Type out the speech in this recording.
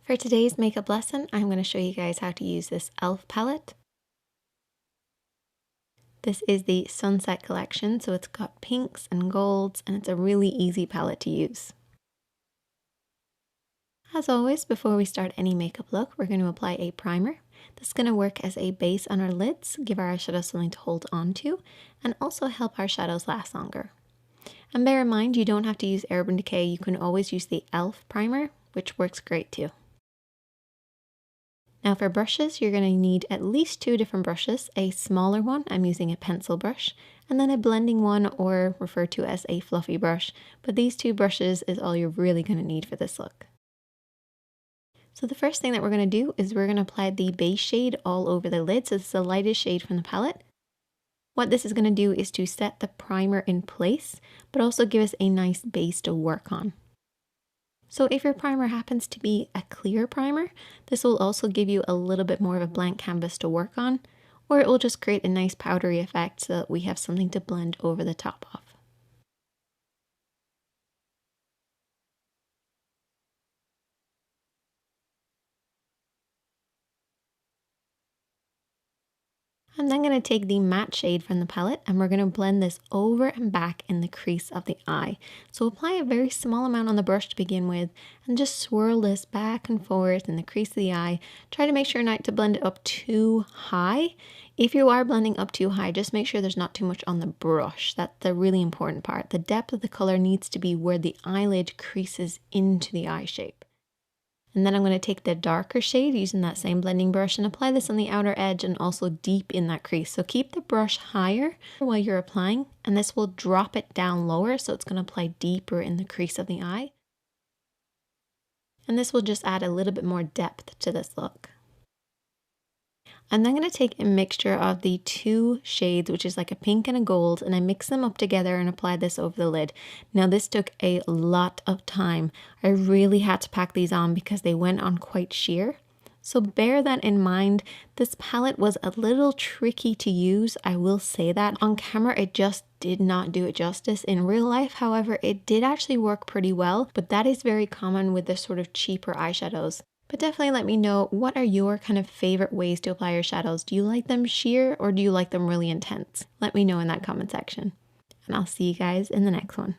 For today's makeup lesson, I'm going to show you guys how to use this e.l.f. palette. This is the Sunset collection, so it's got pinks and golds, and it's a really easy palette to use. As always, before we start any makeup look, we're going to apply a primer. This is going to work as a base on our lids, give our eyeshadow something to hold on to, and also help our shadows last longer. And bear in mind, you don't have to use Urban Decay, you can always use the e.l.f. primer, which works great too. Now for brushes, you're going to need at least 2 different brushes. A smaller one, I'm using a pencil brush, and then a blending one, or referred to as a fluffy brush. But these 2 brushes is all you're really going to need for this look. So the first thing that we're going to do is we're going to apply the base shade all over the lid. So this is the lightest shade from the palette. What this is going to do is to set the primer in place, but also give us a nice base to work on. So if your primer happens to be a clear primer, this will also give you a little bit more of a blank canvas to work on, or it will just create a nice powdery effect so that we have something to blend over the top of. I'm then going to take the matte shade from the palette and we're going to blend this over and back in the crease of the eye. So apply a very small amount on the brush to begin with and just swirl this back and forth in the crease of the eye. Try to make sure not to blend it up too high. If you are blending up too high, just make sure there's not too much on the brush. That's the really important part. The depth of the color needs to be where the eyelid creases into the eye shape. And then I'm going to take the darker shade using that same blending brush and apply this on the outer edge and also deep in that crease. So keep the brush higher while you're applying, and this will drop it down lower, so it's going to apply deeper in the crease of the eye. And this will just add a little bit more depth to this look. I'm then going to take a mixture of the 2 shades, which is like a pink and a gold, and I mix them up together and apply this over the lid. Now this took a lot of time. I really had to pack these on because they went on quite sheer. So bear that in mind. This palette was a little tricky to use, I will say that. On camera it just did not do it justice. In real life, however, it did actually work pretty well, but that is very common with the sort of cheaper eyeshadows. But definitely let me know, what are your kind of favorite ways to apply your shadows? Do you like them sheer or do you like them really intense? Let me know in that comment section. And I'll see you guys in the next one.